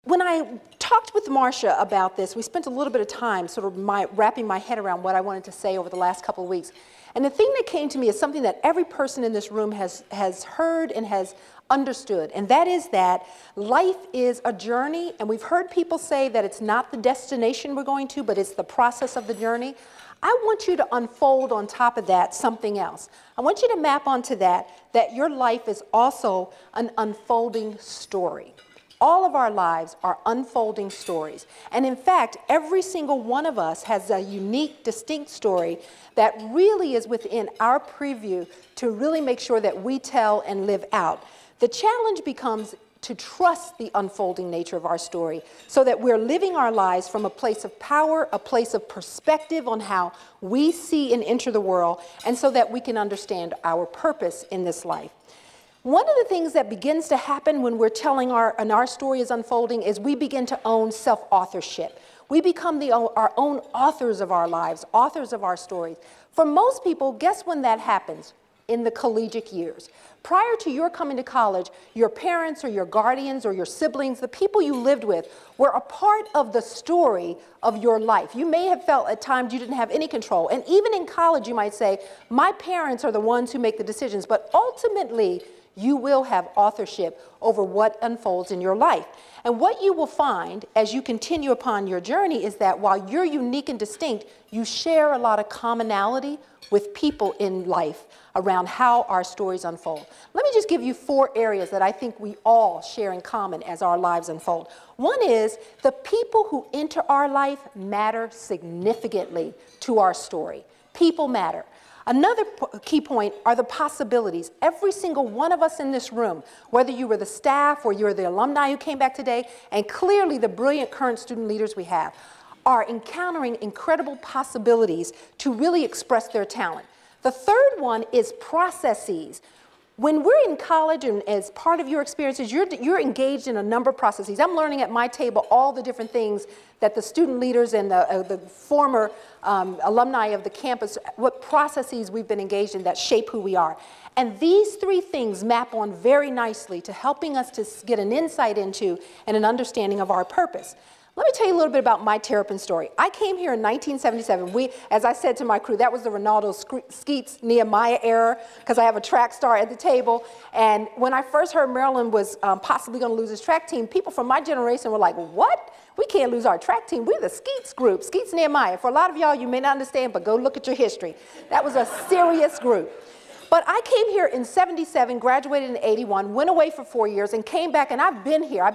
when I talked with Marcia about this, we spent a little bit of time sort of wrapping my head around what I wanted to say over the last couple of weeks. And the thing that came to me is something that every person in this room has heard and has understood, and that is that life is a journey, and we've heard people say that it's not the destination we're going to, but it's the process of the journey. I want you to unfold on top of that something else. I want you to map onto that your life is also an unfolding story. All of our lives are unfolding stories. And in fact, every single one of us has a unique, distinct story that really is within our preview to really make sure that we tell and live out. The challenge becomes to trust the unfolding nature of our story so that we're living our lives from a place of power, a place of perspective on how we see and enter the world, and so that we can understand our purpose in this life. One of the things that begins to happen when we're telling our story is unfolding is we begin to own self-authorship. We become our own authors of our lives, authors of our stories. For most people, guess when that happens? In the collegiate years. Prior to your coming to college, your parents or your guardians or your siblings, the people you lived with, were a part of the story of your life. You may have felt at times you didn't have any control. And even in college, you might say, my parents are the ones who make the decisions. But ultimately, you will have authorship over what unfolds in your life. And what you will find as you continue upon your journey is that while you're unique and distinct, you share a lot of commonality with people in life around how our stories unfold. Let me just give you 4 areas that I think we all share in common as our lives unfold. One is the people who enter our life matter significantly to our story. People matter. Another key point are the possibilities. Every single one of us in this room, whether you were the staff or you're the alumni who came back today, and clearly the brilliant current student leaders we have, are encountering incredible possibilities to really express their talent. The third one is processes. When we're in college and as part of your experiences, you're engaged in a number of processes. I'm learning at my table all the different things that the student leaders and the former alumni of the campus, what processes we've been engaged in that shape who we are. And these 3 things map on very nicely to helping us to get an insight into and an understanding of our purpose. Let me tell you a little bit about my Terrapin story. I came here in 1977. As I said to my crew, that was the Ronaldo Skeets Nehemiah era, because I have a track star at the table. And when I first heard Maryland was possibly going to lose his track team, people from my generation were like, what? We can't lose our track team. We're the Skeets group, Skeets Nehemiah. For a lot of y'all, you may not understand, but go look at your history. That was a serious group. But I came here in 77, graduated in 81, went away for 4 years, and came back, and I've been here. I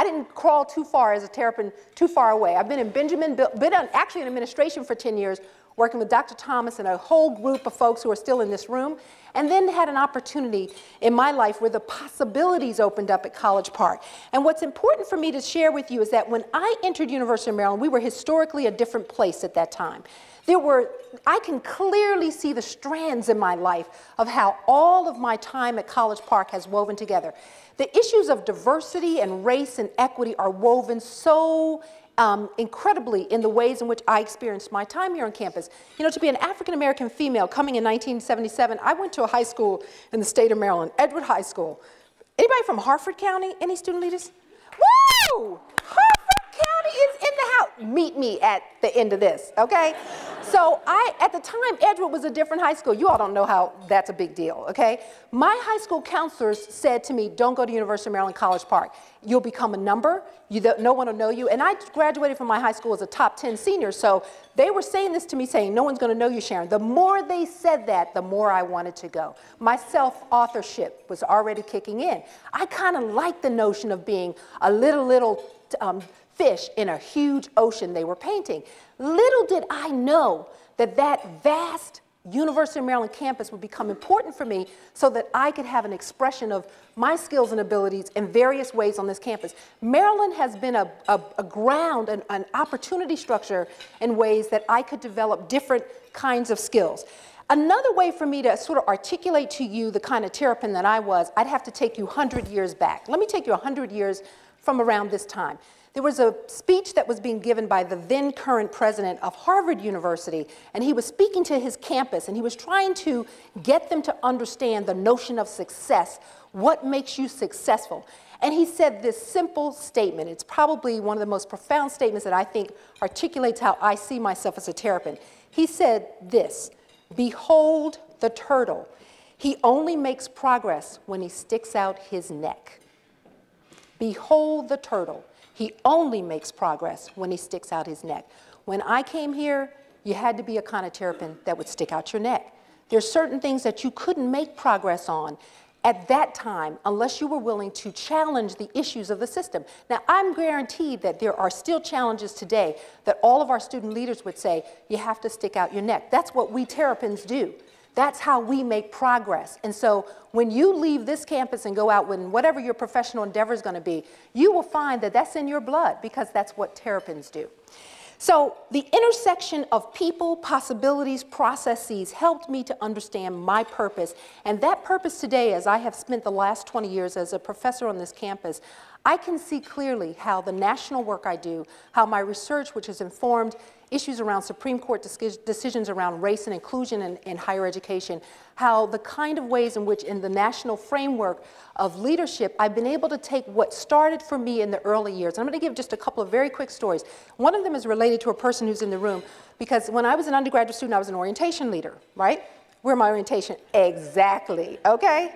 didn't crawl too far as a Terrapin, too far away. I've been in actually in administration for 10 years, working with Dr. Thomas and a whole group of folks who are still in this room, and then had an opportunity in my life where the possibilities opened up at College Park. And what's important for me to share with you is that when I entered University of Maryland, we were historically a different place at that time. I can clearly see the strands in my life of how all of my time at College Park has woven together. The issues of diversity and race and equity are woven so incredibly in the ways in which I experienced my time here on campus. You know, to be an African-American female coming in 1977, I went to a high school in the state of Maryland, Edward High School. Anybody from Harford County? Any student leaders? Woo! Harford County is in the house. Meet me at the end of this, okay? So at the time, Edgewood was a different high school. You all don't know how that's a big deal, okay? My high school counselors said to me, don't go to University of Maryland College Park. You'll become a number. No one will know you. And I graduated from my high school as a top 10 senior, so they were saying this to me, saying, no one's going to know you, Sharon. The more they said that, the more I wanted to go. My self-authorship was already kicking in. I kind of liked the notion of being a little fish in a huge ocean they were painting. Little did I know that that vast University of Maryland campus would become important for me so that I could have an expression of my skills and abilities in various ways on this campus. Maryland has been a ground, an opportunity structure in ways that I could develop different kinds of skills. Another way for me to sort of articulate to you the kind of Terrapin that I was, I'd have to take you 100 years back. Let me take you 100 years from around this time. There was a speech that was being given by the then current president of Harvard University, and he was speaking to his campus, and he was trying to get them to understand the notion of success, what makes you successful. And he said this simple statement. It's probably one of the most profound statements that I think articulates how I see myself as a terrapin. He said this: "Behold the turtle. He only makes progress when he sticks out his neck." Behold the turtle. He only makes progress when he sticks out his neck. When I came here, you had to be a kind of terrapin that would stick out your neck. There's certain things that you couldn't make progress on at that time unless you were willing to challenge the issues of the system. Now, I'm guaranteed that there are still challenges today that all of our student leaders would say, you have to stick out your neck. That's what we terrapins do. That's how we make progress. And so when you leave this campus and go out in whatever your professional endeavor is going to be, you will find that that's in your blood, because that's what terrapins do. So the intersection of people, possibilities, processes helped me to understand my purpose. And that purpose today, as I have spent the last 20 years as a professor on this campus, I can see clearly how the national work I do, how my research, which has informed issues around Supreme Court decisions around race and inclusion in higher education, how the kind of ways in which in the national framework of leadership, I've been able to take what started for me in the early years. And I'm going to give just a couple of very quick stories. One of them is related to a person who's in the room, because when I was an undergraduate student, I was an orientation leader, right? Where my orientation? Exactly, okay?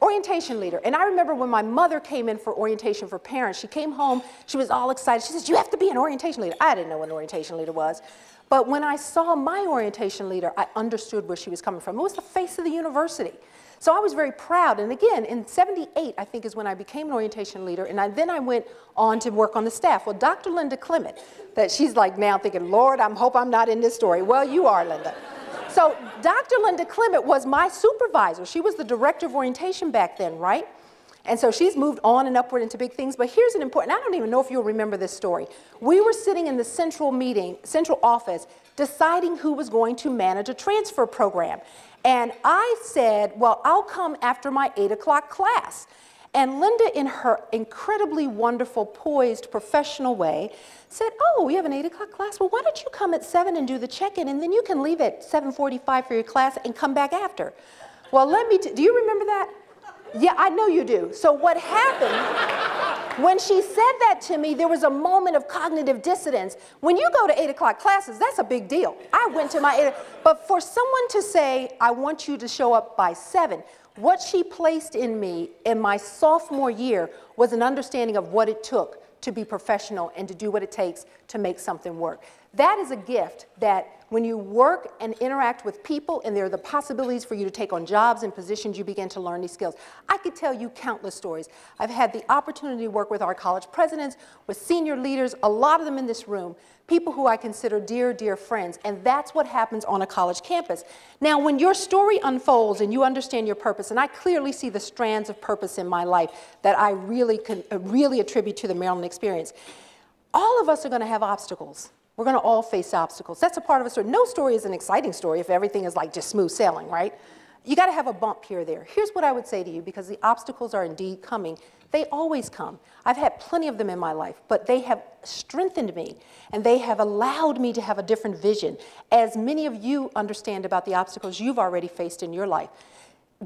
Orientation leader. And I remember when my mother came in for orientation for parents, she came home, she was all excited. She says, you have to be an orientation leader. I didn't know what an orientation leader was. But when I saw my orientation leader, I understood where she was coming from. It was the face of the university. So I was very proud. And again, in '78, I think is when I became an orientation leader. And then I went on to work on the staff. Well, Dr. Linda Clement, that she's like now thinking, Lord, I hope I'm not in this story. Well, you are, Linda. So Dr. Linda Clement was my supervisor. She was the director of orientation back then, right? And so she's moved on and upward into big things. But here's an important, I don't even know if you'll remember this story. We were sitting in the central office, deciding who was going to manage a transfer program. And I said, well, I'll come after my 8 o'clock class. And Linda, in her incredibly wonderful, poised, professional way, said, oh, we have an 8 o'clock class. Well, why don't you come at 7 and do the check-in, and then you can leave at 7:45 for your class and come back after. Well, do you remember that? Yeah, I know you do. So what happened, when she said that to me, there was a moment of cognitive dissonance. When you go to 8 o'clock classes, that's a big deal. I went to my 8, but for someone to say, I want you to show up by 7, what she placed in me in my sophomore year was an understanding of what it took to be professional and to do what it takes to make something work. That is a gift that when you work and interact with people and there are the possibilities for you to take on jobs and positions, you begin to learn these skills. I could tell you countless stories. I've had the opportunity to work with our college presidents, with senior leaders, a lot of them in this room, people who I consider dear, dear friends, and that's what happens on a college campus. Now, when your story unfolds and you understand your purpose, and I clearly see the strands of purpose in my life that I really attribute to the Maryland experience, all of us are going to have obstacles. We're going to all face obstacles. That's a part of a story. No story is an exciting story if everything is like just smooth sailing, right? You got to have a bump here or there. Here's what I would say to you, because the obstacles are indeed coming. They always come. I've had plenty of them in my life, but they have strengthened me, and they have allowed me to have a different vision, as many of you understand about the obstacles you've already faced in your life.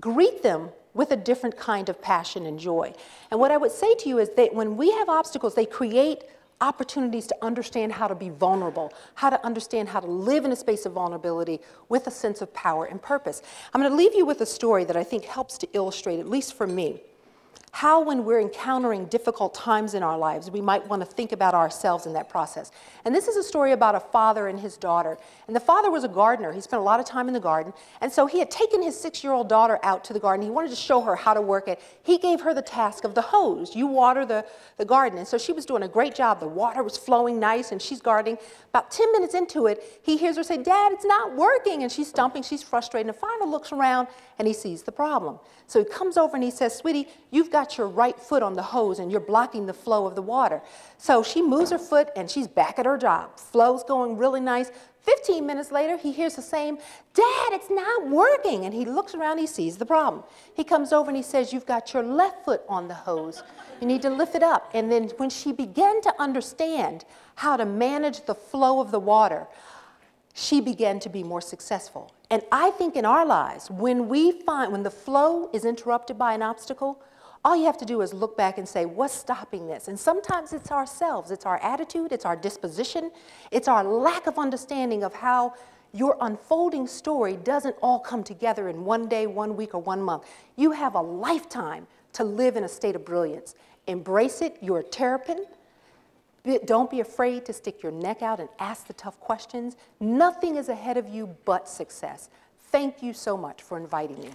Greet them with a different kind of passion and joy. And what I would say to you is that when we have obstacles, they create opportunities to understand how to be vulnerable, how to understand how to live in a space of vulnerability with a sense of power and purpose. I'm going to leave you with a story that I think helps to illustrate, at least for me, how when we're encountering difficult times in our lives, we might want to think about ourselves in that process. And this is a story about a father and his daughter. And the father was a gardener. He spent a lot of time in the garden. And so he had taken his 6-year-old daughter out to the garden. He wanted to show her how to work it. He gave her the task of the hose. You water the garden. And so she was doing a great job. The water was flowing nice, and she's gardening. About 10 minutes into it, he hears her say, Dad, it's not working. And she's stumping. She's frustrated. And finally looks around, and he sees the problem. So he comes over and he says, Sweetie, you've got your right foot on the hose and you're blocking the flow of the water. So she moves her foot and she's back at her job. Flow's going really nice. 15 minutes later, he hears the same, Dad, it's not working. And he looks around, he sees the problem. He comes over and he says, you've got your left foot on the hose. You need to lift it up. And then when she began to understand how to manage the flow of the water, she began to be more successful. And I think in our lives, when the flow is interrupted by an obstacle, all you have to do is look back and say, what's stopping this? And sometimes it's ourselves, it's our attitude, it's our disposition, it's our lack of understanding of how your unfolding story doesn't all come together in one day, 1 week, or 1 month. You have a lifetime to live in a state of brilliance. Embrace it, you're a terrapin. Don't be afraid to stick your neck out and ask the tough questions. Nothing is ahead of you but success. Thank you so much for inviting me.